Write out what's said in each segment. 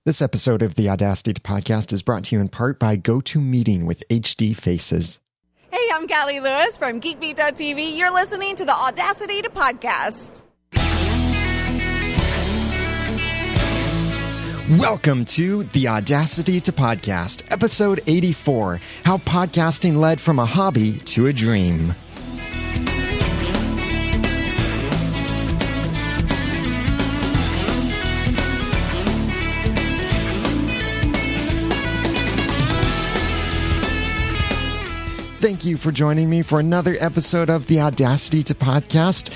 This episode of the Audacity podcast is brought to you in part by GoToMeeting with HD Faces. Hey, I'm Cali Lewis from Geek.tv. You're listening to the Audacity podcast. Welcome to the Audacity to Podcast, episode 84, How Podcasting Led from a Hobby to a Dream. Thank you for joining me for another episode of the Audacity to Podcast.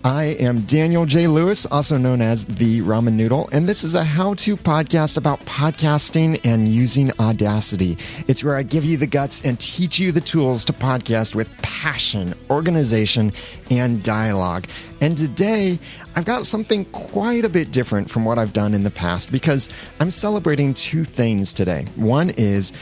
I am Daniel J. Lewis, also known as the Ramen Noodle, and this is a how-to podcast about podcasting and using Audacity. It's where I give you the guts and teach you the tools to podcast with passion, organization, and dialogue. And today, I've got something quite a bit different from what I've done in the past because I'm celebrating two things today. One is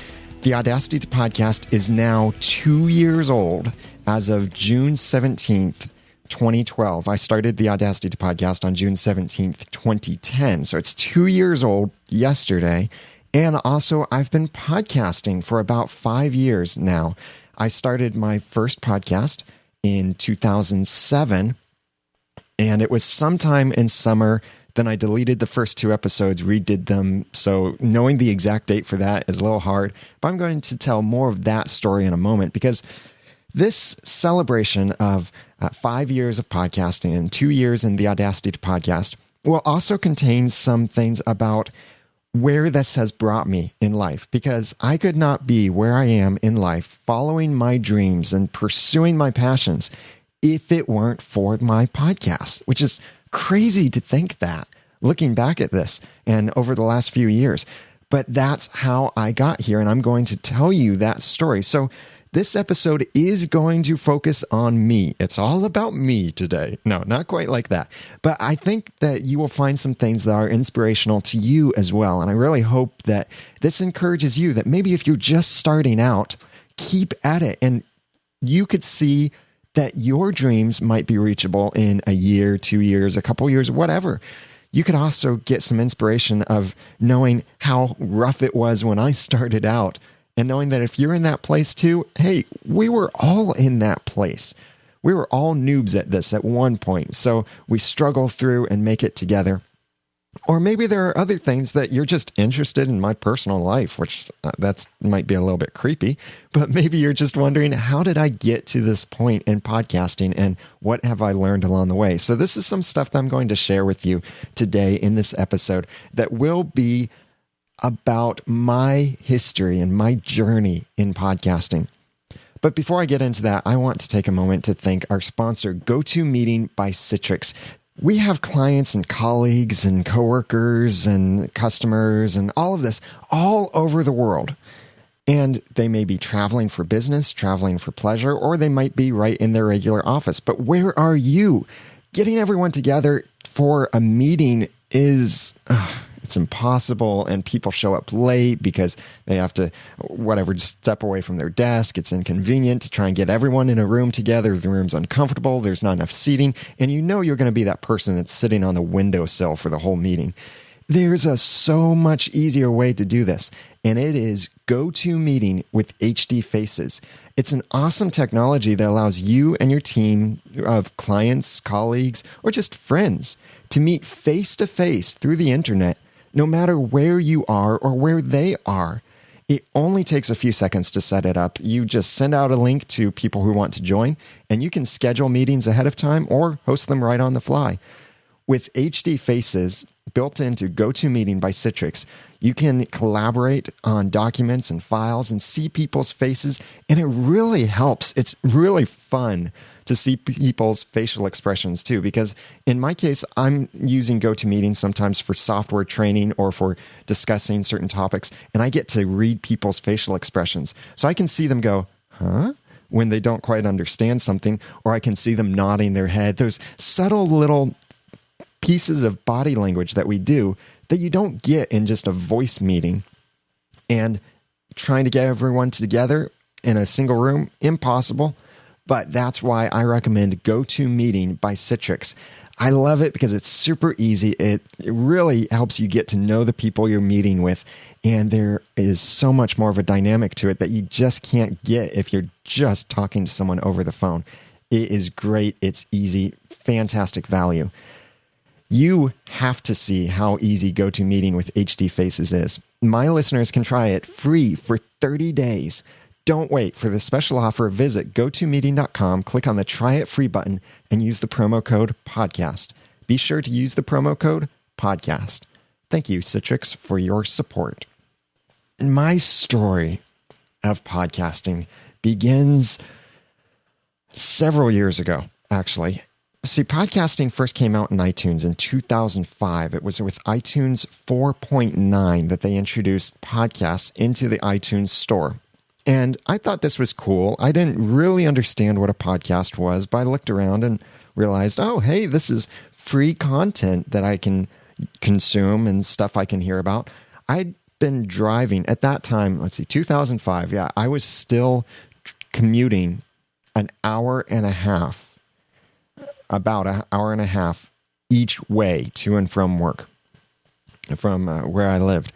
the Audacity to Podcast is now 2 years old as of June 17th, 2012. I started the Audacity to Podcast on June 17th, 2010. So it's 2 years old yesterday. And also, I've been podcasting for about 5 years now. I started my first podcast in 2007, and it was sometime in summer. Then I deleted the first two episodes, redid them. So knowing the exact date for that is a little hard. But I'm going to tell more of that story in a moment because this celebration of 5 years of podcasting and 2 years in the Audacity to Podcast will also contain some things about where this has brought me in life, because I could not be where I am in life following my dreams and pursuing my passions if it weren't for my podcast, which is crazy to think that, looking back at this and over the last few years. But that's how I got here, and I'm going to tell you that story. So this episode is going to focus on me. It's all about me today. No, not quite like that. But I think that you will find some things that are inspirational to you as well. And I really hope that this encourages you, that maybe if you're just starting out, keep at it. And you could see that your dreams might be reachable in a year, 2 years, a couple years, whatever. You could also get some inspiration of knowing how rough it was when I started out, and knowing that if you're in that place too, hey, we were all in that place. We were all noobs at this at one point, so we struggle through and make it together. Or maybe there are other things that you're just interested in my personal life, which that might be a little bit creepy, but maybe you're just wondering, how did I get to this point in podcasting and what have I learned along the way? So this is some stuff that I'm going to share with you today in this episode that will be about my history and my journey in podcasting. But before I get into that, I want to take a moment to thank our sponsor, GoToMeeting by Citrix. We have clients and colleagues and coworkers and customers and all of this all over the world. And they may be traveling for business, traveling for pleasure, or they might be right in their regular office. But where are you? Getting everyone together for a meeting is it's impossible, and people show up late because they have to, just step away from their desk. It's inconvenient to try and get everyone in a room together. The room's uncomfortable. There's not enough seating, and you know you're going to be that person that's sitting on the windowsill for the whole meeting. There's a so much easier way to do this, and it is GoToMeeting with HD Faces. It's an awesome technology that allows you and your team of clients, colleagues, or just friends to meet face-to-face through the internet, no matter where you are or where they are. It only takes a few seconds to set it up. You just send out a link to people who want to join, and you can schedule meetings ahead of time or host them right on the fly. With HD Faces built into GoToMeeting by Citrix, you can collaborate on documents and files and see people's faces, and it really helps. It's really fun to see people's facial expressions too, because in my case, I'm using GoToMeeting sometimes for software training or for discussing certain topics, and I get to read people's facial expressions. So I can see them go, huh? When they don't quite understand something, or I can see them nodding their head. There's subtle little pieces of body language that we do that you don't get in just a voice meeting. And trying to get everyone together in a single room, impossible. But that's why I recommend GoToMeeting by Citrix. I love it because it's super easy. It really helps you get to know the people you're meeting with. And there is so much more of a dynamic to it that you just can't get if you're just talking to someone over the phone. It is great. It's easy. Fantastic value. You have to see how easy GoToMeeting with HD Faces is. My listeners can try it free for 30 days. Don't wait for the special offer. Visit GoToMeeting.com, click on the Try It Free button, and use the promo code PODCAST. Be sure to use the promo code PODCAST. Thank you, Citrix, for your support. My story of podcasting begins several years ago, actually. See, podcasting first came out in iTunes in 2005. It was with iTunes 4.9 that they introduced podcasts into the iTunes store. And I thought this was cool. I didn't really understand what a podcast was, but I looked around and realized, oh, hey, this is free content that I can consume and stuff I can hear about. I'd been driving at that time, 2005. Yeah, I was still commuting an hour and a half, about an hour and a half each way to and from work, from where I lived.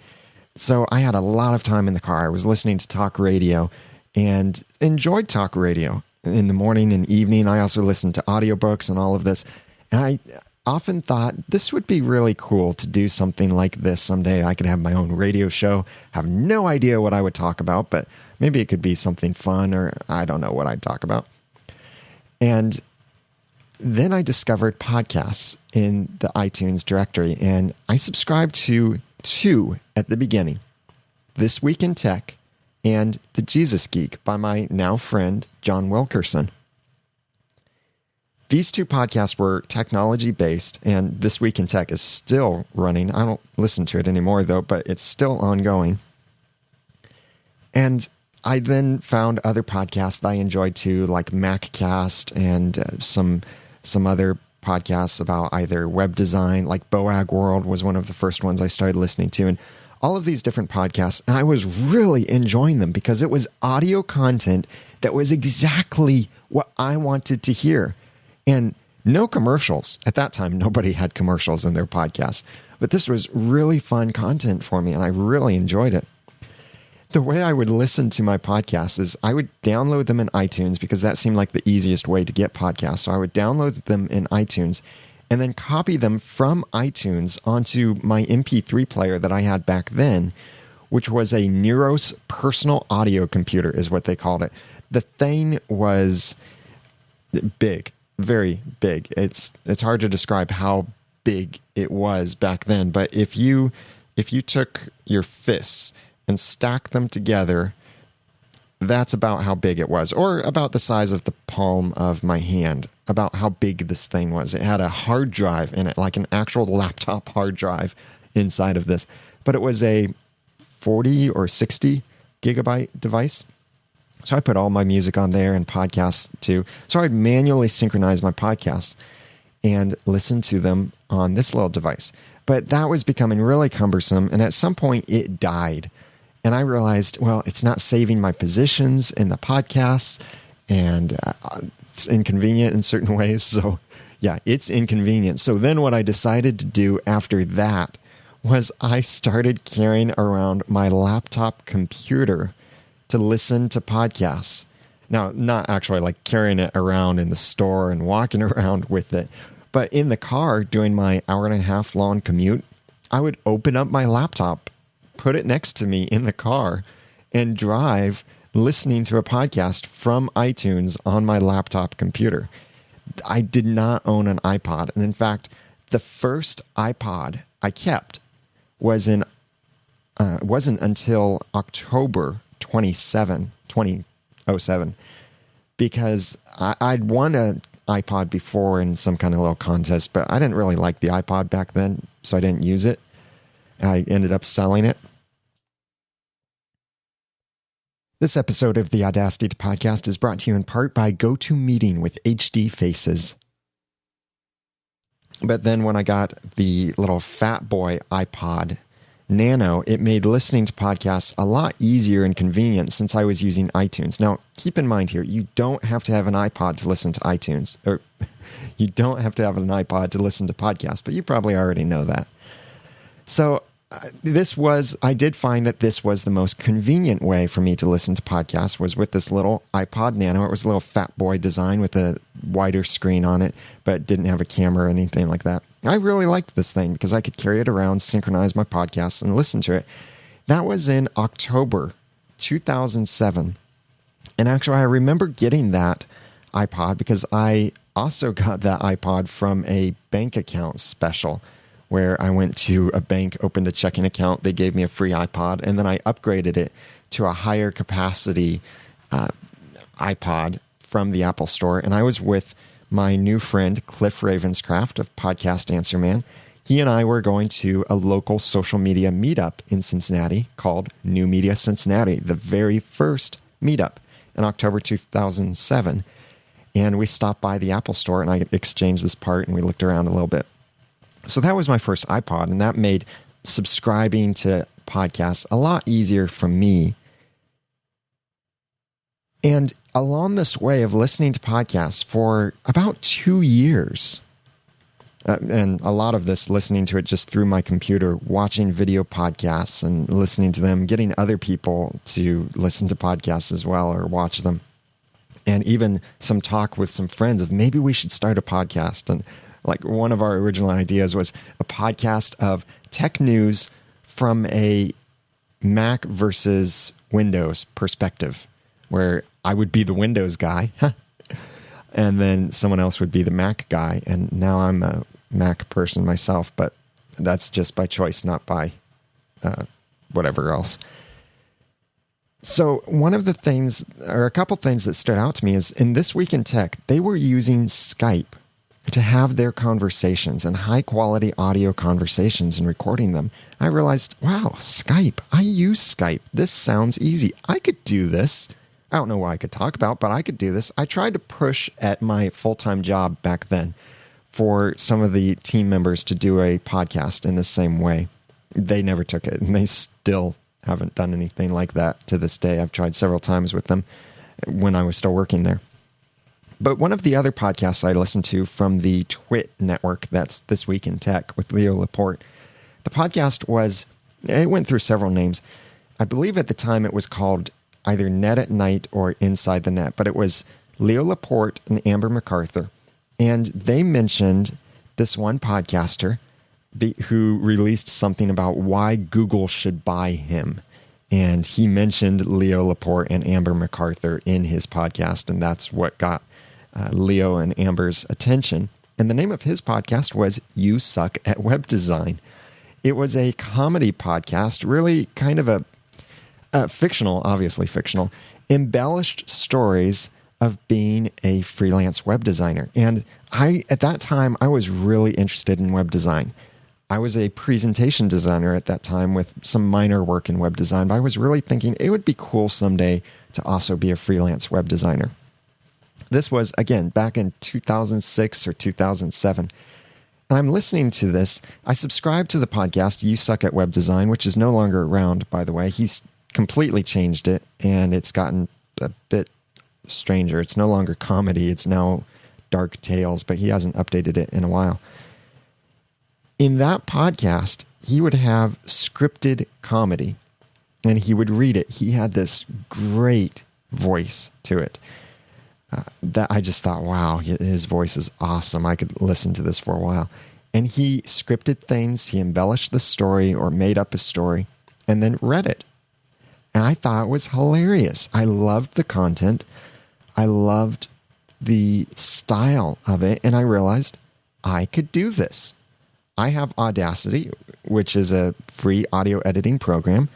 So I had a lot of time in the car. I was listening to talk radio and enjoyed talk radio in the morning and evening. I also listened to audiobooks and all of this. And I often thought this would be really cool to do something like this someday. I could have my own radio show, have no idea what I would talk about, but maybe it could be something fun, or I don't know what I'd talk about. And then I discovered podcasts in the iTunes directory, and I subscribed to two at the beginning: This Week in Tech and The Jesus Geek by my now friend, John Wilkerson. These two podcasts were technology-based, and This Week in Tech is still running. I don't listen to it anymore, though, but it's still ongoing. And I then found other podcasts that I enjoyed too, like MacCast and some other podcasts about either web design, like Boag World was one of the first ones I started listening to, and all of these different podcasts. And I was really enjoying them because it was audio content that was exactly what I wanted to hear. And no commercials. At that time, nobody had commercials in their podcasts. But this was really fun content for me, and I really enjoyed it. The way I would listen to my podcasts is I would download them in iTunes because that seemed like the easiest way to get podcasts. So I would download them in iTunes and then copy them from iTunes onto my MP3 player that I had back then, which was a Neuros personal audio computer is what they called it. The thing was big, very big. It's hard to describe how big it was back then, but if you took your fists and stack them together, that's about how big it was, or about the size of the palm of my hand, about how big this thing was. It had a hard drive in it, like an actual laptop hard drive inside of this, but it was a 40 or 60 gigabyte device. So I put all my music on there and podcasts too. So I'd manually synchronize my podcasts and listen to them on this little device. But that was becoming really cumbersome, and at some point it died. And I realized, well, it's not saving my positions in the podcasts, and it's inconvenient in certain ways. So yeah, it's inconvenient. So then what I decided to do after that was I started carrying around my laptop computer to listen to podcasts. Now, not actually like carrying it around in the store and walking around with it, but in the car doing my hour and a half long commute, I would open up my laptop, put it next to me in the car, and drive listening to a podcast from iTunes on my laptop computer. I did not own an iPod. And in fact, the first iPod I kept wasn't until October 2007, because I'd won an iPod before in some kind of little contest, but I didn't really like the iPod back then, so I didn't use it. I ended up selling it. This episode of the Audacity podcast is brought to you in part by GoToMeeting with HD Faces. But then when I got the little fat boy iPod, Nano, it made listening to podcasts a lot easier and convenient since I was using iTunes. Now, keep in mind here, you don't have to have an iPod to listen to iTunes, or you don't have to have an iPod to listen to podcasts, but you probably already know that. So I did find that this was the most convenient way for me to listen to podcasts was with this little iPod Nano. It was a little fat boy design with a wider screen on it, but didn't have a camera or anything like that. I really liked this thing because I could carry it around, synchronize my podcasts, and listen to it. That was in October 2007. And actually, I remember getting that iPod because I also got that iPod from a bank account special where I went to a bank, opened a checking account. They gave me a free iPod, and then I upgraded it to a higher capacity iPod from the Apple Store. And I was with my new friend, Cliff Ravenscraft of Podcast Answer Man. He and I were going to a local social media meetup in Cincinnati called New Media Cincinnati, the very first meetup in October 2007. And we stopped by the Apple Store, and I exchanged this part, and we looked around a little bit. So that was my first iPod, and that made subscribing to podcasts a lot easier for me. And along this way of listening to podcasts for about 2 years, and a lot of this listening to it just through my computer, watching video podcasts and listening to them, getting other people to listen to podcasts as well or watch them. And even some talk with some friends of maybe we should start a podcast. And like one of our original ideas was a podcast of tech news from a Mac versus Windows perspective, where I would be the Windows guy and then someone else would be the Mac guy. And now I'm a Mac person myself, but that's just by choice, not by whatever else. So one of the things, or a couple things that stood out to me is in This Week in Tech, they were using Skype to have their conversations and high quality audio conversations and recording them. I realized, wow, Skype. I use Skype. This sounds easy. I could do this. I don't know what I could talk about, but I could do this. I tried to push at my full-time job back then for some of the team members to do a podcast in the same way. They never took it, and they still haven't done anything like that to this day. I've tried several times with them when I was still working there. But one of the other podcasts I listened to from the Twit network, that's This Week in Tech with Leo Laporte, the podcast it went through several names. I believe at the time it was called either Net at Night or Inside the Net, but it was Leo Laporte and Amber MacArthur. And they mentioned this one podcaster who released something about why Google should buy him. And he mentioned Leo Laporte and Amber MacArthur in his podcast, and that's what got Leo and Amber's attention. And the name of his podcast was You Suck at Web Design. It was a comedy podcast, really kind of a fictional, obviously fictional, embellished stories of being a freelance web designer. And at that time, I was really interested in web design. I was a presentation designer at that time with some minor work in web design, but I was really thinking it would be cool someday to also be a freelance web designer. This was, again, back in 2006 or 2007. And I'm listening to this. I subscribed to the podcast, You Suck at Web Design, which is no longer around, by the way. He's completely changed it, and it's gotten a bit stranger. It's no longer comedy. It's now dark tales, but he hasn't updated it in a while. In that podcast, he would have scripted comedy, and he would read it. He had this great voice to it. That I just thought, wow, his voice is awesome. I could listen to this for a while. And he scripted things, he embellished the story or made up a story, and then read it. And I thought it was hilarious. I loved the content. I loved the style of it. And I realized I could do this. I have Audacity, which is a free audio editing program.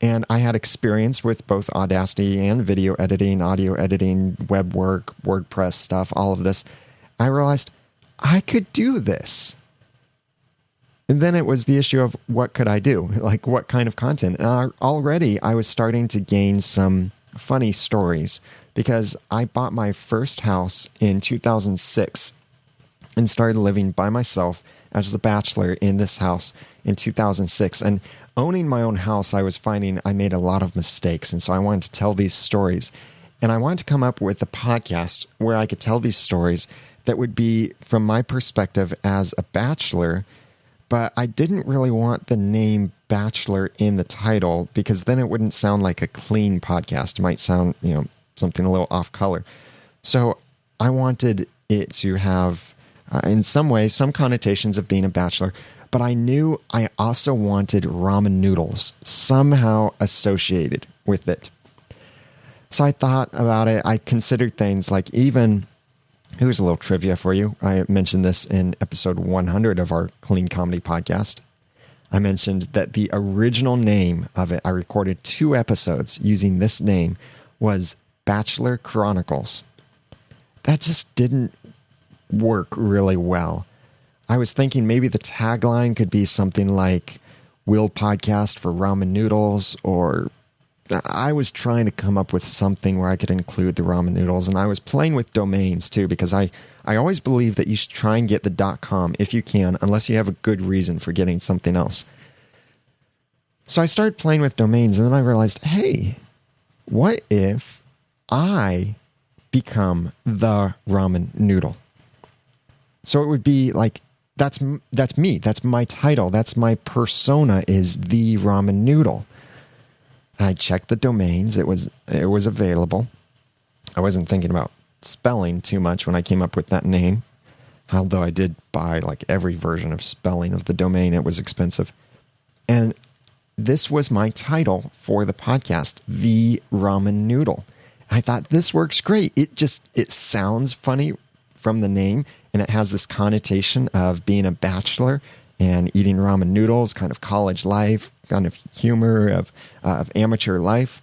And I had experience with both Audacity and video editing, audio editing, web work, WordPress stuff, all of this. I realized I could do this. And then it was the issue of what could I do? Like what kind of content? And already I was starting to gain some funny stories because I bought my first house in 2006 and started living by myself as the bachelor in this house. in 2006. And owning my own house, I was finding I made a lot of mistakes. And so I wanted to tell these stories. And I wanted to come up with a podcast where I could tell these stories that would be from my perspective as a bachelor, but I didn't really want the name Bachelor in the title because then it wouldn't sound like a clean podcast. It might sound, something a little off color. So I wanted it to have, in some ways, some connotations of being a bachelor, but I knew I also wanted ramen noodles somehow associated with it. So I thought about it. I considered things like even, here's a little trivia for you. I mentioned this in episode 100 of our Clean Comedy podcast. I mentioned that the original name of it, I recorded 2 episodes using this name, was Bachelor Chronicles. That just didn't work really well. I was thinking maybe the tagline could be something like Will Podcast for Ramen Noodles, or I was trying to come up with something where I could include the ramen noodles, and I was playing with domains too, because I always believe that you should try and get the .com if you can, unless you have a good reason for getting something else. So I started playing with domains, and then I realized, hey, what if I become the ramen noodle? So it would be like, that's me, that's my title, that's my persona, is the ramen noodle. I checked the domains. It was available. I wasn't thinking about spelling too much when I came up with that name, although I did buy like every version of spelling of the domain. It was expensive. And this was my title for the podcast, The Ramen Noodle. I thought this works great. It sounds funny from the name, and it has this connotation of being a bachelor and eating ramen noodles, kind of college life, kind of humor of amateur life.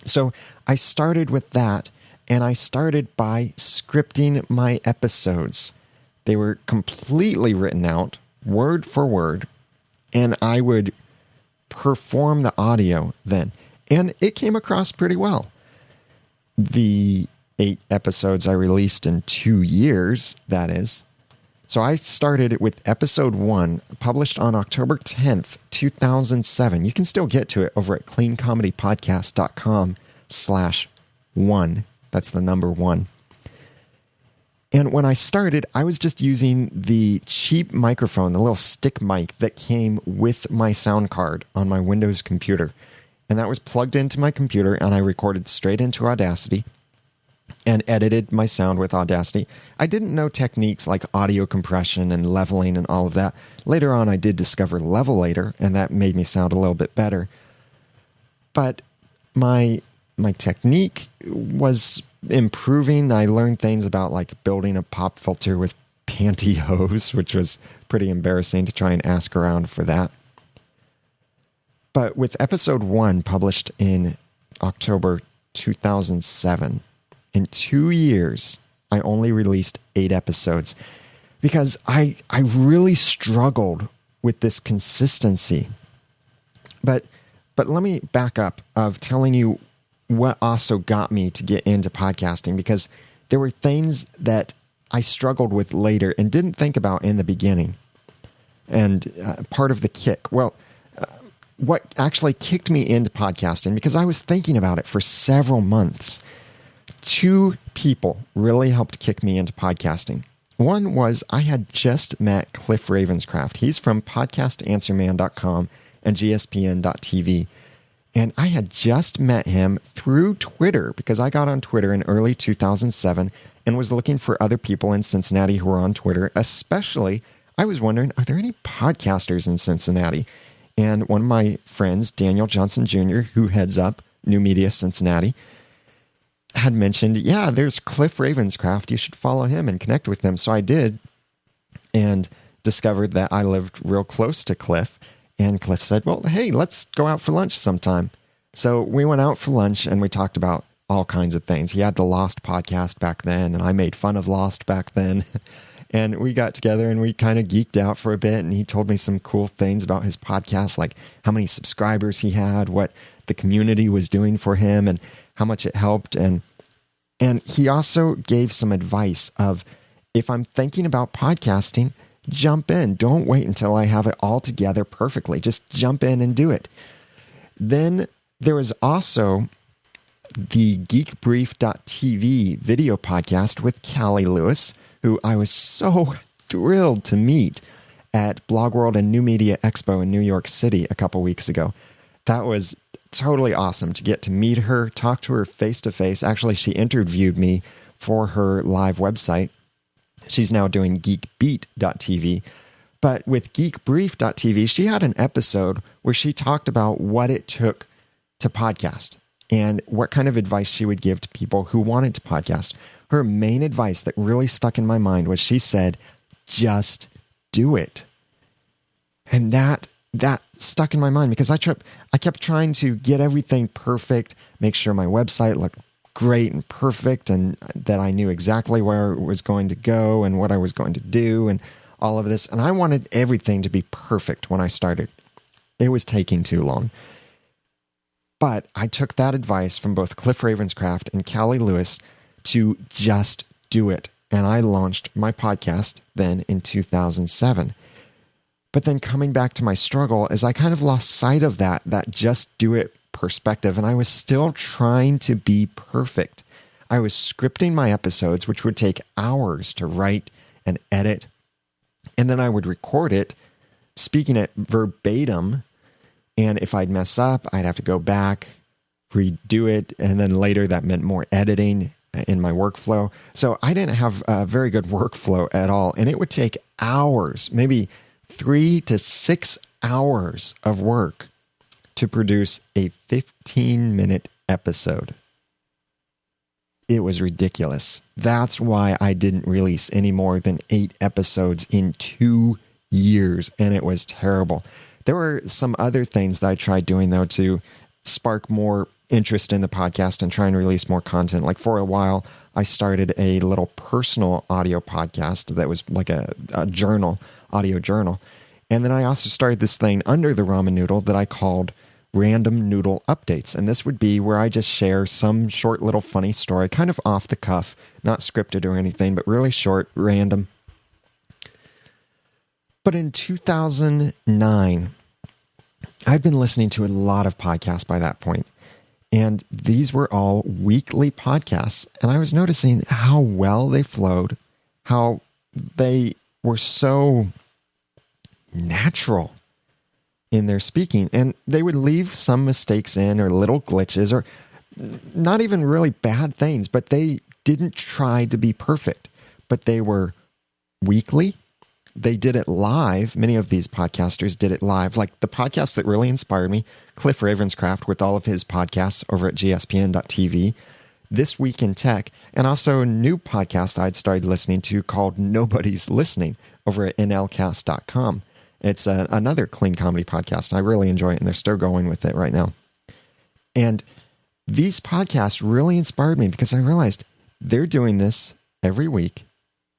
So I started with that, and I started by scripting my episodes. They were completely written out, word for word, and I would perform the audio then. And it came across pretty well. The 8 episodes I released in 2 years, that is. So I started with episode 1, published on October 10th, 2007. You can still get to it over at cleancomedy.podcast.com/1. That's the number 1. And when I started, I was just using the cheap microphone, the little stick mic that came with my sound card on my Windows computer. And that was plugged into my computer, and I recorded straight into Audacity and edited my sound with Audacity. I didn't know techniques like audio compression and leveling and all of that. Later on, I did discover Levelator, and that made me sound a little bit better. But my technique was improving. I learned things about like building a pop filter with pantyhose, which was pretty embarrassing to try and ask around for that. But with episode 1 published in October 2007, in 2 years, I only released 8 episodes because I really struggled with this consistency. But let me back up of telling you what also got me to get into podcasting, because there were things that I struggled with later and didn't think about in the beginning. And part of the kick, what actually kicked me into podcasting, because I was thinking about it for several months. 2 people really helped kick me into podcasting. One was I had just met Cliff Ravenscraft. He's from podcastanswerman.com and gspn.tv. And I had just met him through Twitter, because I got on Twitter in early 2007 and was looking for other people in Cincinnati who were on Twitter. Especially, I was wondering, are there any podcasters in Cincinnati? And one of my friends, Daniel Johnson Jr., who heads up New Media Cincinnati, had mentioned, yeah, there's Cliff Ravenscraft. You should follow him and connect with him. So I did, and discovered that I lived real close to Cliff. And Cliff said, well, hey, let's go out for lunch sometime. So we went out for lunch, and we talked about all kinds of things. He had the Lost podcast back then, and I made fun of Lost back then. And we got together, and we kind of geeked out for a bit, and he told me some cool things about his podcast, like how many subscribers he had, what the community was doing for him, and how much it helped. And he also gave some advice of, if I'm thinking about podcasting, jump in. Don't wait until I have it all together perfectly. Just jump in and do it. Then there was also the geekbrief.tv video podcast with Cali Lewis, who I was so thrilled to meet at Blog World and New Media Expo in New York City a couple weeks ago. That was totally awesome to get to meet her, talk to her face to face. Actually, she interviewed me for her live website. She's now doing geekbeat.tv. But with geekbrief.tv, she had an episode where she talked about what it took to podcast and what kind of advice she would give to people who wanted to podcast. Her main advice that really stuck in my mind was she said, just do it. And that stuck in my mind because I kept trying to get everything perfect, make sure my website looked great and perfect, and that I knew exactly where it was going to go and what I was going to do and all of this. And I wanted everything to be perfect when I started. It was taking too long. But I took that advice from both Cliff Ravenscraft and Cali Lewis to just do it. And I launched my podcast then in 2007. But then coming back to my struggle is I kind of lost sight of that just do it perspective. And I was still trying to be perfect. I was scripting my episodes, which would take hours to write and edit. And then I would record it, speaking it verbatim. And if I'd mess up, I'd have to go back, redo it. And then later that meant more editing in my workflow. So I didn't have a very good workflow at all. And it would take hours, maybe 3 to 6 hours of work to produce a 15-minute episode. It was ridiculous. That's why I didn't release any more than 8 episodes in 2 years, and it was terrible. There were some other things that I tried doing, though, to spark more interest in the podcast and try and release more content. Like for a while, I started a little personal audio podcast that was like a journal, audio journal. And then I also started this thing under the Ramen Noodle that I called Random Noodle Updates. And this would be where I just share some short little funny story, kind of off the cuff, not scripted or anything, but really short, random. But in 2009, I'd been listening to a lot of podcasts by that point. And these were all weekly podcasts. And I was noticing how well they flowed, how they were so natural in their speaking. And they would leave some mistakes in or little glitches or not even really bad things, but they didn't try to be perfect. But they were weekly. They did it live. Many of these podcasters did it live. Like the podcast that really inspired me, Cliff Ravenscraft with all of his podcasts over at gspn.tv, This Week in Tech, and also a new podcast I'd started listening to called Nobody's Listening over at nlcast.com. It's another clean comedy podcast, and I really enjoy it, and they're still going with it right now. And these podcasts really inspired me because I realized they're doing this every week.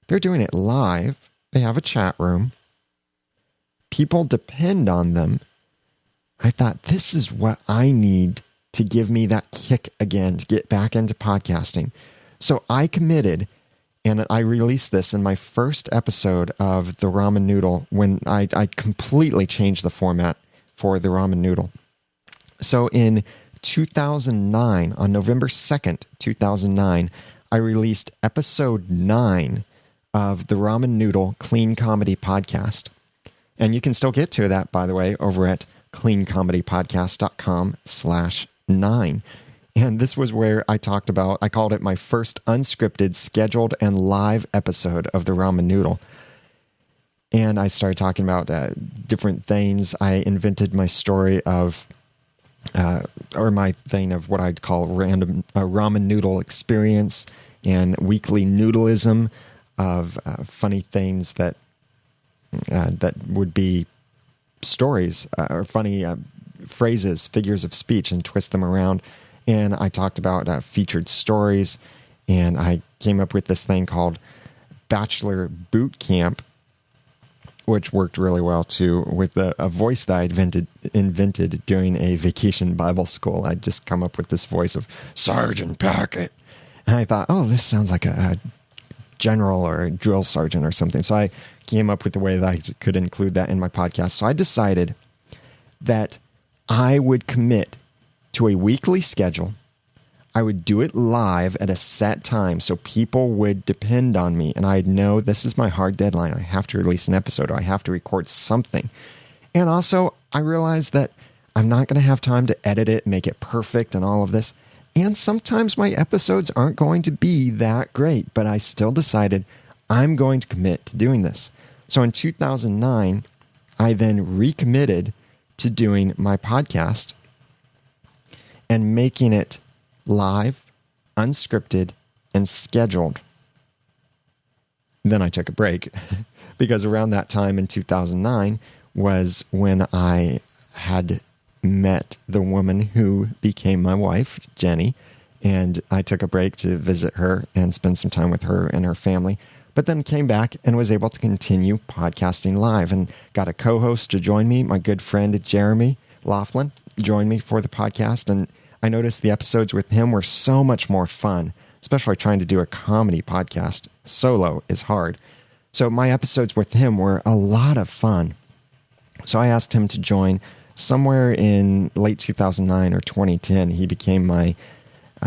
They're doing it live. They have a chat room. People depend on them. I thought, this is what I need to give me that kick again, to get back into podcasting. So I committed, and I released this in my first episode of the Ramen Noodle when I completely changed the format for the Ramen Noodle. So in 2009, on November 2nd, 2009, I released episode 9 of the Ramen Noodle Clean Comedy Podcast. And you can still get to that, by the way, over at cleancomedypodcast.com/9. And this was where I called it my first unscripted, scheduled, and live episode of the Ramen Noodle. And I started talking about different things. I invented my story of, or my thing of what I'd call ramen noodle experience and weekly noodleism of funny things that would be stories or funny phrases, figures of speech, and twist them around. And I talked about featured stories, and I came up with this thing called Bachelor Boot Camp, which worked really well too, with a voice that I invented during a vacation Bible school. I'd just come up with this voice of Sergeant Packett. And I thought, oh, this sounds like a general or a drill sergeant or something. So I came up with a way that I could include that in my podcast. So I decided that I would commit to a weekly schedule. I would do it live at a set time so people would depend on me. And I'd know this is my hard deadline. I have to release an episode, or I have to record something. And also, I realized that I'm not going to have time to edit it, make it perfect, and all of this. And sometimes my episodes aren't going to be that great, but I still decided I'm going to commit to doing this. So in 2009, I then recommitted to doing my podcast and making it live, unscripted, and scheduled. Then I took a break because around that time in 2009 was when I had met the woman who became my wife, Jenny, and I took a break to visit her and spend some time with her and her family, but then came back and was able to continue podcasting live and got a co-host to join me. My good friend, Jeremy Laughlin, joined me for the podcast, and I noticed the episodes with him were so much more fun, especially trying to do a comedy podcast. Solo is hard. So my episodes with him were a lot of fun. So I asked him to join somewhere in late 2009 or 2010. He became my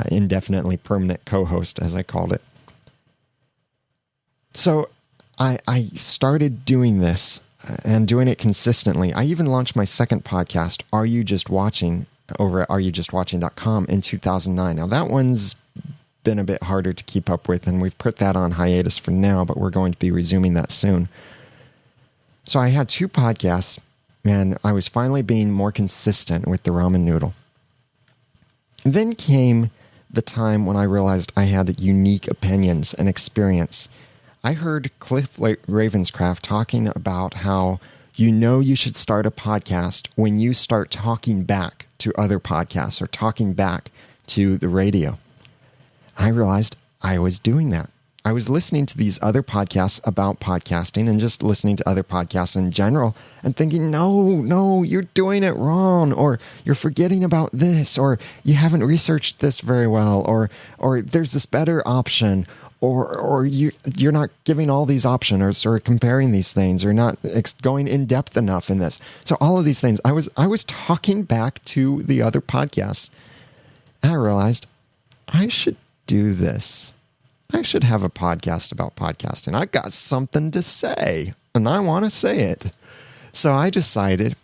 indefinitely permanent co-host, as I called it. So I started doing this and doing it consistently. I even launched my second podcast, Are You Just Watching, over at areyoujustwatching.com in 2009. Now that one's been a bit harder to keep up with, and we've put that on hiatus for now, but we're going to be resuming that soon. So I had 2 podcasts, and I was finally being more consistent with the Ramen Noodle. And then came the time when I realized I had unique opinions and experience. I heard Cliff Ravenscraft talking about how you should start a podcast when you start talking back to other podcasts or talking back to the radio. I realized I was doing that. I was listening to these other podcasts about podcasting and just listening to other podcasts in general and thinking, no, you're doing it wrong, or you're forgetting about this, or you haven't researched this very well, or there's this better option, or you're not giving all these options, or comparing these things, or not going in depth enough in this. So all of these things, I was talking back to the other podcasts. And I realized I should do this. I should have a podcast about podcasting. I got something to say, and I want to say it. So I decided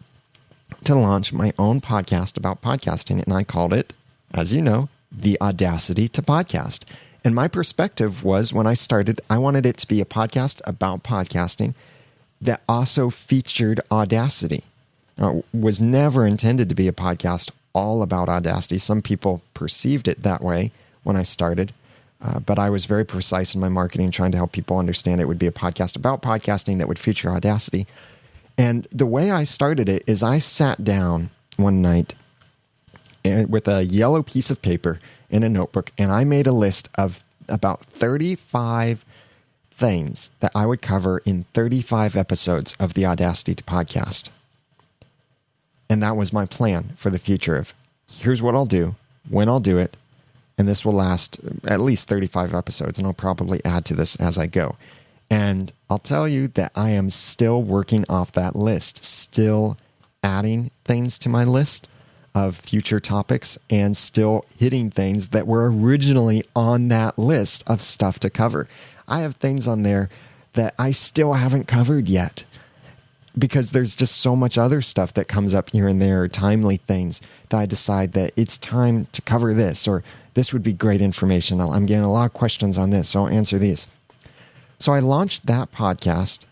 to launch my own podcast about podcasting, and I called it, as you know, the Audacity to Podcast. And my perspective was, when I started, I wanted it to be a podcast about podcasting that also featured Audacity. Now, it was never intended to be a podcast all about Audacity. Some people perceived it that way when I started, but I was very precise in my marketing, trying to help people understand it would be a podcast about podcasting that would feature Audacity. And the way I started it is I sat down one night with a yellow piece of paper in a notebook, and I made a list of about 35 things that I would cover in 35 episodes of the Audacity to Podcast. And that was my plan for the future of, here's what I'll do, when I'll do it, and this will last at least 35 episodes, and I'll probably add to this as I go. And I'll tell you that I am still working off that list, still adding things to my list of future topics, and still hitting things that were originally on that list of stuff to cover. I have things on there that I still haven't covered yet, because there's just so much other stuff that comes up here and there, timely things, that I decide that it's time to cover this, or this would be great information. I'm getting a lot of questions on this, so I'll answer these. So I launched that podcast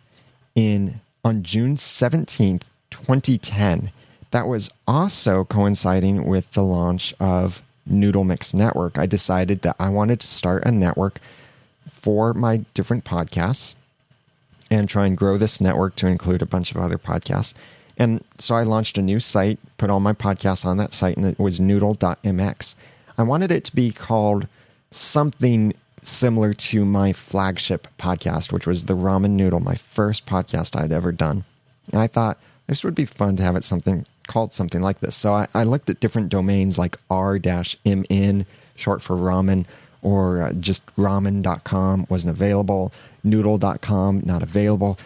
on June 17th, 2010. That was also coinciding with the launch of Noodle.mx Network. I decided that I wanted to start a network for my different podcasts and try and grow this network to include a bunch of other podcasts. And so I launched a new site, put all my podcasts on that site, and it was Noodle.mx. I wanted it to be called something similar to my flagship podcast, which was the Ramen Noodle, my first podcast I'd ever done. And I thought this would be fun to have it called something like this. So I looked at different domains like r-mn, short for ramen, or just ramen.com wasn't available. Noodle.com, not available.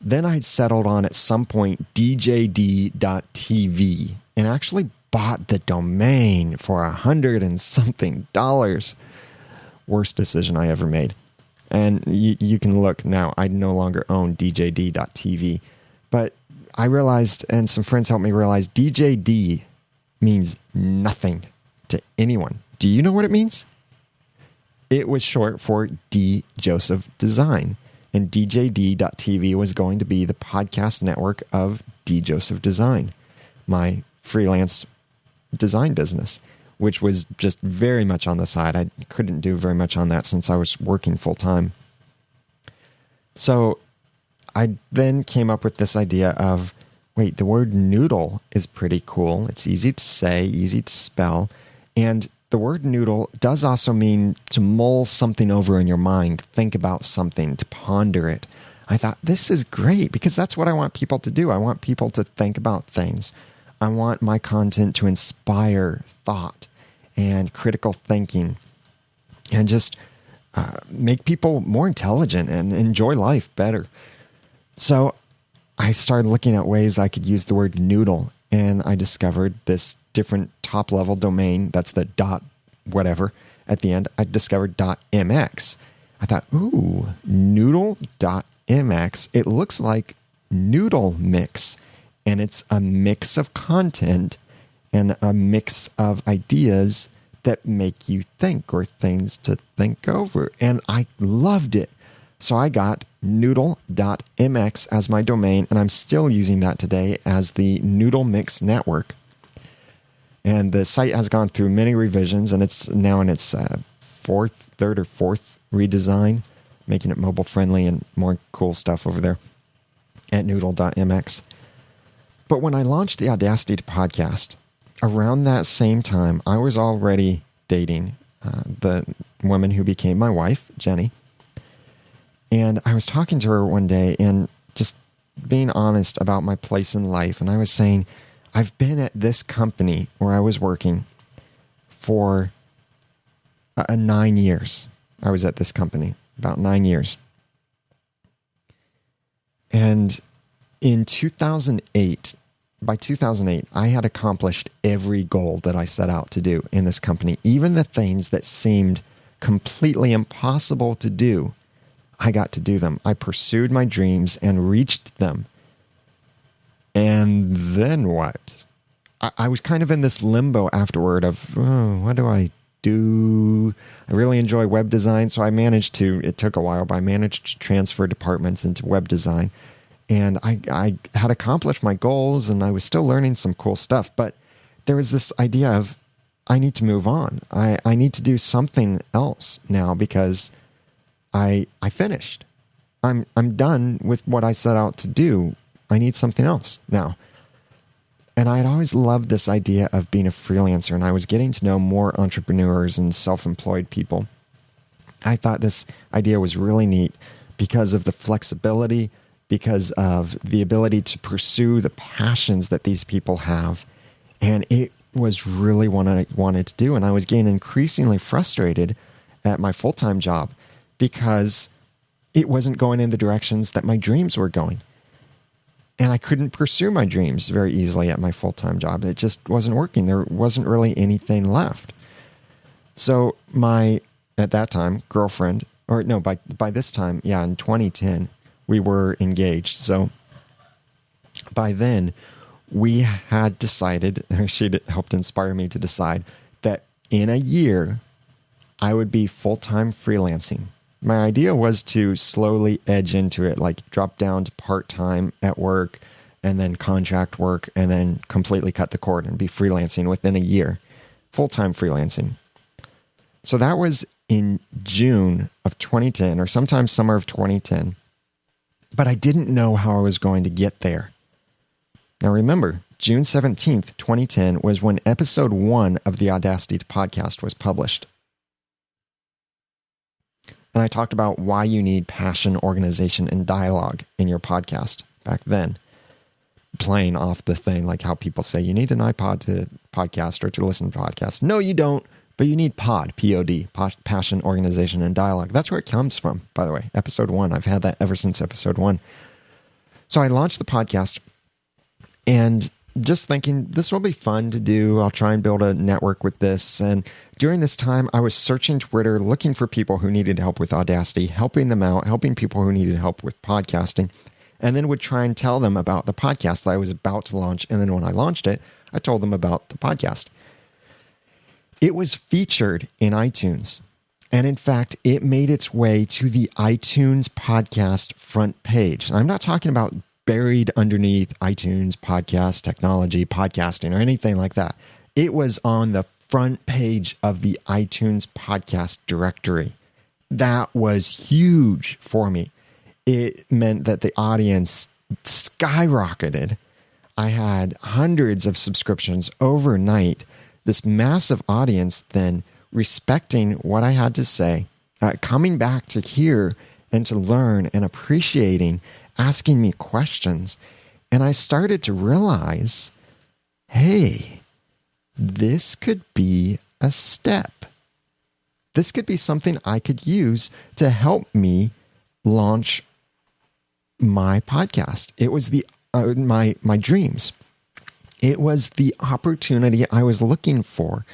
Then I'd settled on at some point djd.tv and actually bought the domain for $100 and something. Worst decision I ever made. And you can look now, I no longer own djd.tv. But I realized, and some friends helped me realize, DJD means nothing to anyone. Do you know what it means? It was short for D. Joseph Design. And djd.tv was going to be the podcast network of D. Joseph Design, my freelance design business, which was just very much on the side. I couldn't do very much on that since I was working full time. So I then came up with this idea of, wait, the word noodle is pretty cool. It's easy to say, easy to spell. And the word noodle does also mean to mull something over in your mind, think about something, to ponder it. I thought, this is great because that's what I want people to do. I want people to think about things. I want my content to inspire thought and critical thinking and just make people more intelligent and enjoy life better. So I started looking at ways I could use the word noodle, and I discovered this different top-level domain. That's the dot whatever at the end. I discovered .mx. I thought, ooh, Noodle.mx. It looks like Noodle Mix, and it's a mix of content and a mix of ideas that make you think or things to think over. And I loved it. So I got Noodle.mx as my domain, and I'm still using that today as the Noodle Mix Network. And the site has gone through many revisions, and it's now in its third or fourth redesign, making it mobile friendly and more cool stuff over there at Noodle.mx. But when I launched the Audacity to podcast, around that same time, I was already dating the woman who became my wife, Jenny. And I was talking to her one day and just being honest about my place in life. And I was saying, I've been at this company where I was working for 9 years. I was at this company about 9 years. And in 2008, by 2008, I had accomplished every goal that I set out to do in this company. Even the things that seemed completely impossible to do, I got to do them. I pursued my dreams and reached them. And then what? I was kind of in this limbo afterward of, what do I do? I really enjoy web design, so I managed to, it took a while, but I managed to transfer departments into web design. And I had accomplished my goals, and I was still learning some cool stuff. But there was this idea of, I need to move on. I need to do something else now because I finished. I'm done with what I set out to do. I need something else now. And I had always loved this idea of being a freelancer, and I was getting to know more entrepreneurs and self-employed people. I thought this idea was really neat because of the flexibility, because of the ability to pursue the passions that these people have. And it was really what I wanted to do. And I was getting increasingly frustrated at my full-time job because it wasn't going in the directions that my dreams were going. And I couldn't pursue my dreams very easily at my full-time job. It just wasn't working. There wasn't really anything left. So my, at that time, girlfriend, or no, by this time, yeah, in 2010, we were engaged. So by then, we had decided, she helped inspire me to decide, that in a year, I would be full-time freelancing. My idea was to slowly edge into it, like drop down to part-time at work and then contract work and then completely cut the cord and be freelancing within a year, full-time freelancing. So that was in June of 2010 or sometime summer of 2010. But I didn't know how I was going to get there. Now remember, June 17th, 2010 was when episode 1 of the Audacity to podcast was published. And I talked about why you need passion, organization, and dialogue in your podcast back then. Playing off the thing, like how people say you need an iPod to podcast or to listen to podcasts. No, you don't, but you need POD, P-O-D, passion, organization, and dialogue. That's where it comes from, by the way. Episode 1, I've had that ever since episode 1. So I launched the podcast and just thinking this will be fun to do. I'll try and build a network with this. And during this time, I was searching Twitter, looking for people who needed help with Audacity, helping them out, helping people who needed help with podcasting, and then would try and tell them about the podcast that I was about to launch. And then when I launched it, I told them about the podcast. It was featured in iTunes. And in fact, it made its way to the iTunes podcast front page. And I'm not talking about buried underneath iTunes podcast technology, podcasting, or anything like that. It was on the front page of the iTunes podcast directory. That was huge for me. It meant that the audience skyrocketed. I had hundreds of subscriptions overnight. This massive audience then respecting what I had to say, coming back to hear and to learn and appreciating, asking me questions. And I started to realize, hey, this could be a step. This could be something I could use to help me launch my podcast. It was my dreams. It was the opportunity I was looking for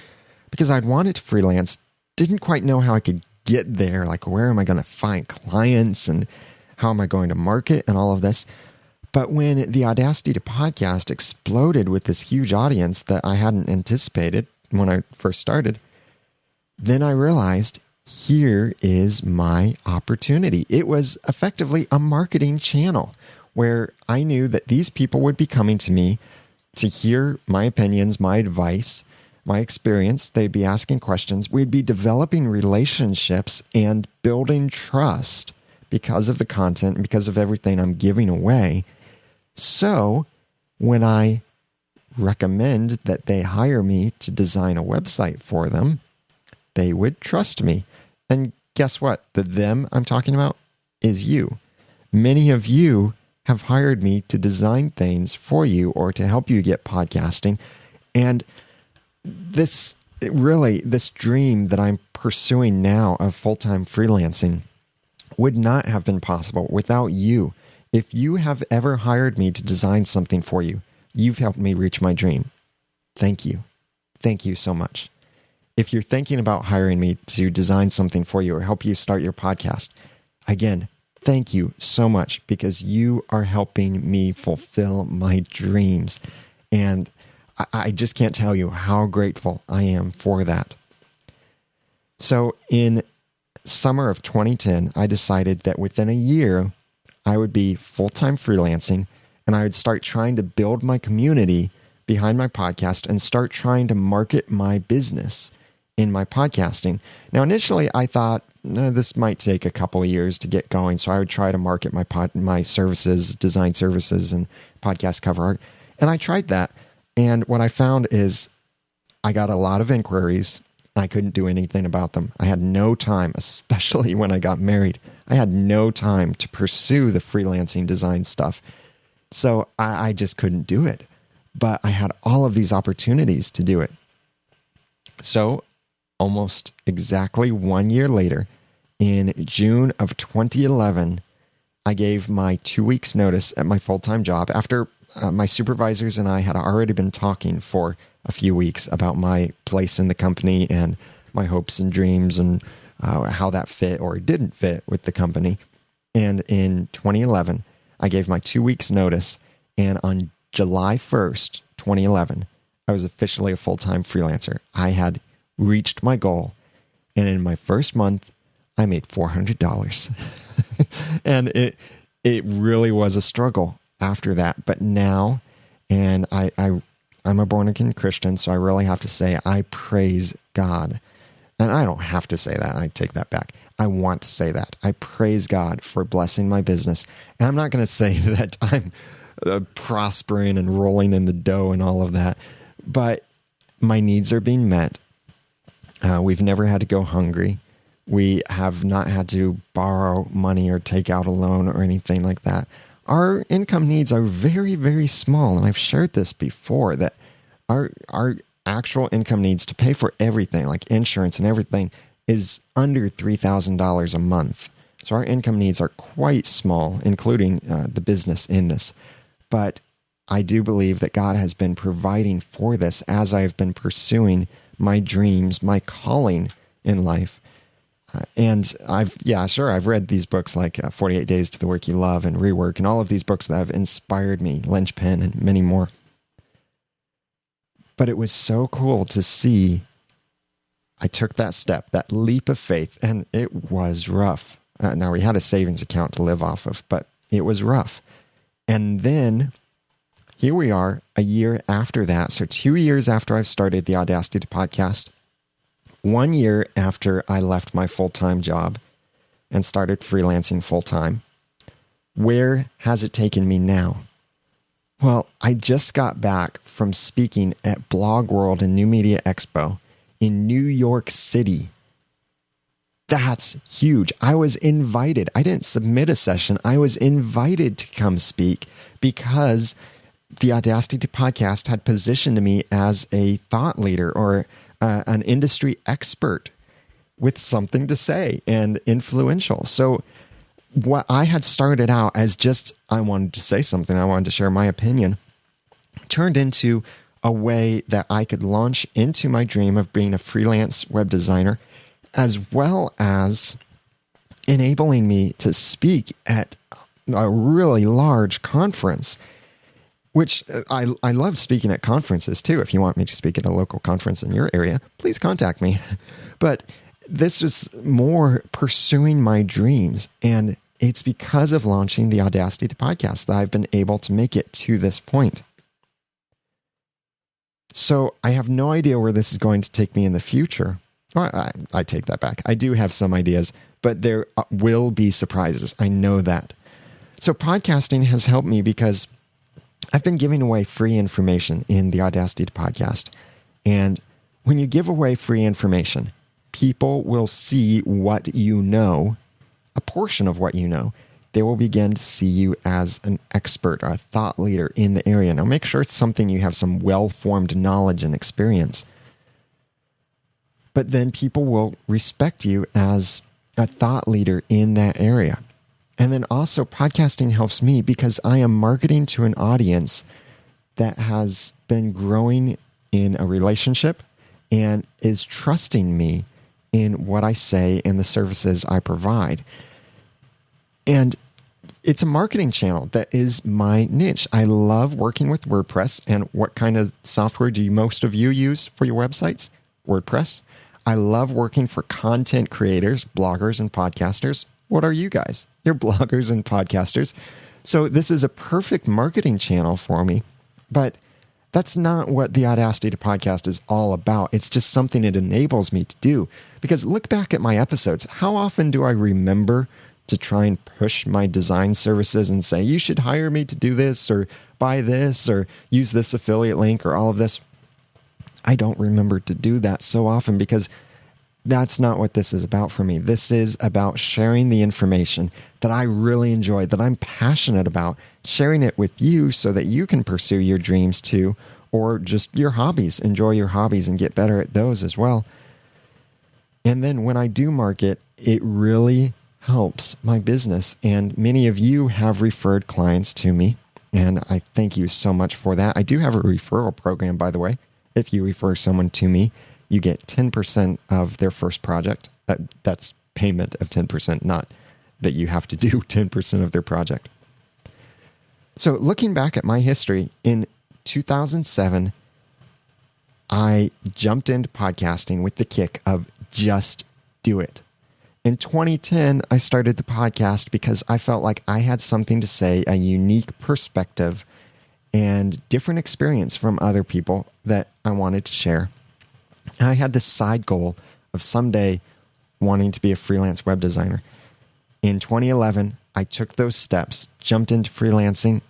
because I'd wanted to freelance, didn't quite know how I could get there. Like, where am I going to find clients and how am I going to market and all of this? But when the Audacity to Podcast exploded with this huge audience that I hadn't anticipated when I first started, then I realized here is my opportunity. It was effectively a marketing channel where I knew that these people would be coming to me to hear my opinions, my advice, my experience. They'd be asking questions. We'd be developing relationships and building trust because of the content and because of everything I'm giving away. So when I recommend that they hire me to design a website for them, they would trust me. And guess what? The them I'm talking about is you. Many of you have hired me to design things for you or to help you get podcasting. And this dream that I'm pursuing now of full-time freelancing would not have been possible without you. If you have ever hired me to design something for you, you've helped me reach my dream. Thank you. Thank you so much. If you're thinking about hiring me to design something for you or help you start your podcast, again, thank you so much because you are helping me fulfill my dreams. And I just can't tell you how grateful I am for that. So in summer of 2010, I decided that within a year, I would be full-time freelancing and I would start trying to build my community behind my podcast and start trying to market my business in my podcasting. Now, initially, I thought this might take a couple of years to get going, so I would try to market my services, design services, and podcast cover art. And I tried that, and what I found is I got a lot of inquiries. I couldn't do anything about them. I had no time, especially when I got married. I had no time to pursue the freelancing design stuff. So I just couldn't do it. But I had all of these opportunities to do it. So almost exactly 1 year later, in June of 2011, I gave my 2 weeks notice at my full-time job after my supervisors and I had already been talking for a few weeks about my place in the company and my hopes and dreams and how that fit or didn't fit with the company. And in 2011, I gave my 2 weeks notice. And on July 1st, 2011, I was officially a full-time freelancer. I had reached my goal. And in my first month, I made $400. And it really was a struggle after that. But now, and I'm a born-again Christian, so I really have to say I praise God. And I don't have to say that. I take that back. I want to say that. I praise God for blessing my business. And I'm not going to say that I'm prospering and rolling in the dough and all of that. But my needs are being met. We've never had to go hungry. We have not had to borrow money or take out a loan or anything like that. Our income needs are very, very small. And I've shared this before, that our actual income needs to pay for everything, like insurance and everything, is under $3,000 a month. So our income needs are quite small, including the business in this. But I do believe that God has been providing for this as I've been pursuing my dreams, my calling in life. And I've read these books like 48 Days to the Work You Love and Rework, and all of these books that have inspired me, Linchpin and many more. But it was so cool to see I took that step, that leap of faith, and it was rough. Now, we had a savings account to live off of, but it was rough. And then here we are a year after that. So 2 years after I've started the Audacity podcast, 1 year after I left my full-time job and started freelancing full-time. Where has it taken me now? Well, I just got back from speaking at Blog World and New Media Expo in New York City. That's huge. I was invited. I didn't submit a session. I was invited to come speak because the Audacity podcast had positioned me as a thought leader or an industry expert with something to say and influential. So what I had started out as just, I wanted to say something, I wanted to share my opinion, turned into a way that I could launch into my dream of being a freelance web designer, as well as enabling me to speak at a really large conference, which I love speaking at conferences too. If you want me to speak at a local conference in your area, please contact me. But this was more pursuing my dreams, and it's because of launching the Audacity podcast that I've been able to make it to this point. So I have no idea where this is going to take me in the future. I take that back. I do have some ideas, but there will be surprises. I know that. So podcasting has helped me because I've been giving away free information in the Audacity podcast. And when you give away free information, people will see what you know, a portion of what you know. They will begin to see you as an expert, a thought leader in the area. Now, make sure it's something you have some well-formed knowledge and experience. But then people will respect you as a thought leader in that area. And then also, podcasting helps me because I am marketing to an audience that has been growing in a relationship and is trusting me in what I say and the services I provide. And it's a marketing channel that is my niche. I love working with WordPress. And what kind of software do most of you use for your websites? WordPress. I love working for content creators, bloggers, and podcasters. What are you guys? You're bloggers and podcasters. So this is a perfect marketing channel for me. But that's not what the Audacity podcast is all about. It's just something it enables me to do. Because look back at my episodes. How often do I remember to try and push my design services and say, you should hire me to do this or buy this or use this affiliate link or all of this? I don't remember to do that so often because that's not what this is about for me. This is about sharing the information that I really enjoy, that I'm passionate about, sharing it with you so that you can pursue your dreams too, or just your hobbies, enjoy your hobbies and get better at those as well. And then when I do market, it really helps my business. And many of you have referred clients to me, and I thank you so much for that. I do have a referral program, by the way. If you refer someone to me, you get 10% of their first project. That's payment of 10%, not that you have to do 10% of their project. So looking back at my history, in 2007, I jumped into podcasting with the kick of just do it. In 2010, I started the podcast because I felt like I had something to say, a unique perspective and different experience from other people that I wanted to share. And I had this side goal of someday wanting to be a freelance web designer. In 2011, I took those steps, jumped into freelancing,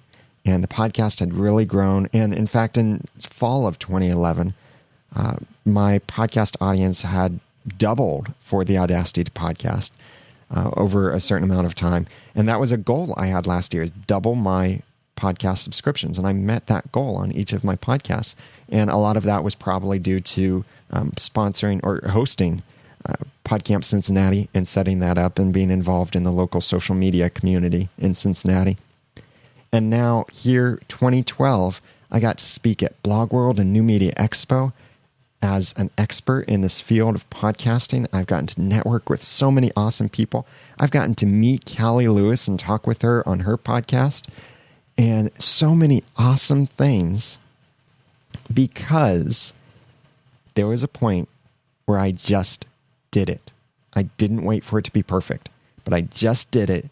and the podcast had really grown. And in fact, in fall of 2011, my podcast audience had doubled for the Audacity podcast over a certain amount of time. And that was a goal I had last year, is double my podcast subscriptions. And I met that goal on each of my podcasts. And a lot of that was probably due to sponsoring or hosting PodCamp Cincinnati and setting that up and being involved in the local social media community in Cincinnati. And now here, 2012, I got to speak at Blog World and New Media Expo as an expert in this field of podcasting. I've gotten to network with so many awesome people. I've gotten to meet Cali Lewis and talk with her on her podcast, and so many awesome things, because there was a point where I just did it. I didn't wait for it to be perfect, but I just did it.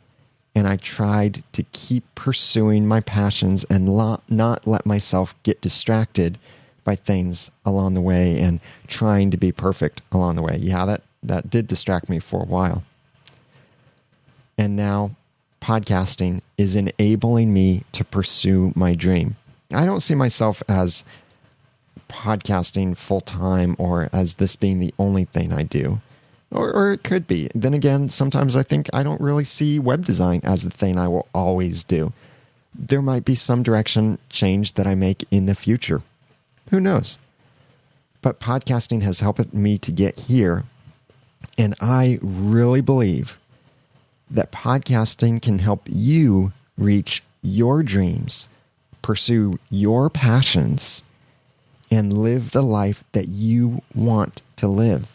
And I tried to keep pursuing my passions and not let myself get distracted by things along the way and trying to be perfect along the way. Yeah, that did distract me for a while. And now podcasting is enabling me to pursue my dream. I don't see myself as podcasting full-time or as this being the only thing I do. Or it could be. Then again, sometimes I think I don't really see web design as the thing I will always do. There might be some direction change that I make in the future. Who knows? But podcasting has helped me to get here. And I really believe that podcasting can help you reach your dreams, pursue your passions, and live the life that you want to live.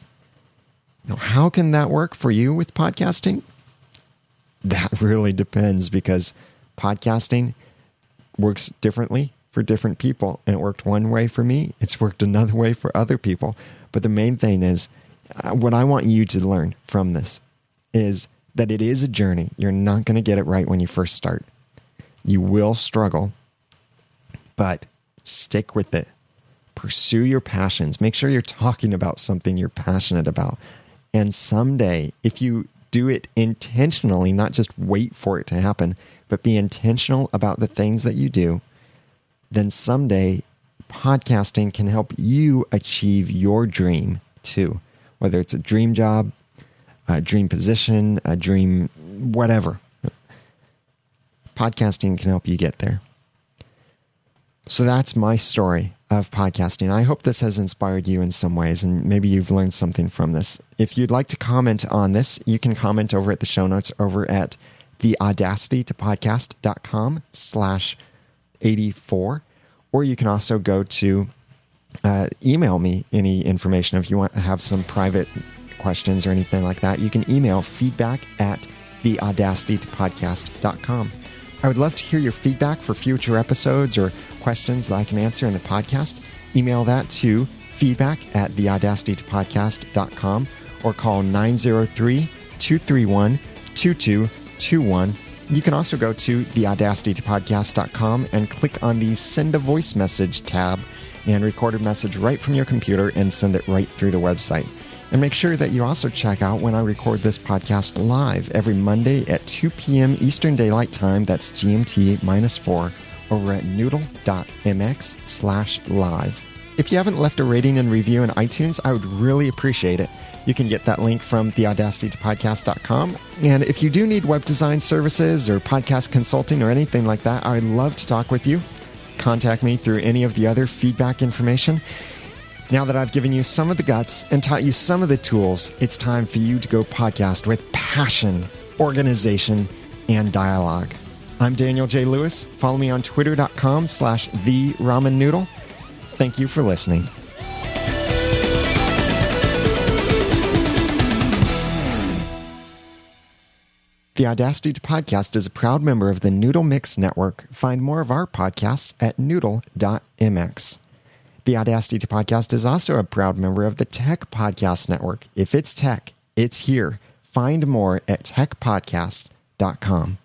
Now, how can that work for you with podcasting? That really depends, because podcasting works differently for different people. And it worked one way for me. It's worked another way for other people. But the main thing is, what I want you to learn from this is that it is a journey. You're not going to get it right when you first start. You will struggle, but stick with it. Pursue your passions. Make sure you're talking about something you're passionate about. And someday, if you do it intentionally, not just wait for it to happen, but be intentional about the things that you do, then someday podcasting can help you achieve your dream too. Whether it's a dream job, a dream position, a dream whatever. Podcasting can help you get there. So that's my story of podcasting. I hope this has inspired you in some ways, and maybe you've learned something from this. If you'd like to comment on this, you can comment over at the show notes over at theaudacitytopodcast.com/84, or you can also go to email me any information if you want to have some private questions or anything like that. You can email feedback@theaudacitytopodcast.com. I would love to hear your feedback for future episodes or questions that I can answer in the podcast. Email that to feedback@theaudacitytopodcast.com or call 903-231-2221. You can also go to theaudacitytopodcast.com and click on the Send a Voice Message tab and record a message right from your computer and send it right through the website. And make sure that you also check out when I record this podcast live every Monday at 2 p.m. Eastern Daylight Time, that's GMT -4, over at Noodle.mx/live. If you haven't left a rating and review in iTunes, I would really appreciate it. You can get that link from theaudacitytopodcast.com. And if you do need web design services or podcast consulting or anything like that, I'd love to talk with you. Contact me through any of the other feedback information. Now that I've given you some of the guts and taught you some of the tools, it's time for you to go podcast with passion, organization, and dialogue. I'm Daniel J. Lewis. Follow me on twitter.com/TheRamenNoodle. Thank you for listening. The Audacity to Podcast is a proud member of the Noodle.mx network. Find more of our podcasts at Noodle.mx. The Audacity to Podcast is also a proud member of the Tech Podcast Network. If it's tech, it's here. Find more at techpodcast.com.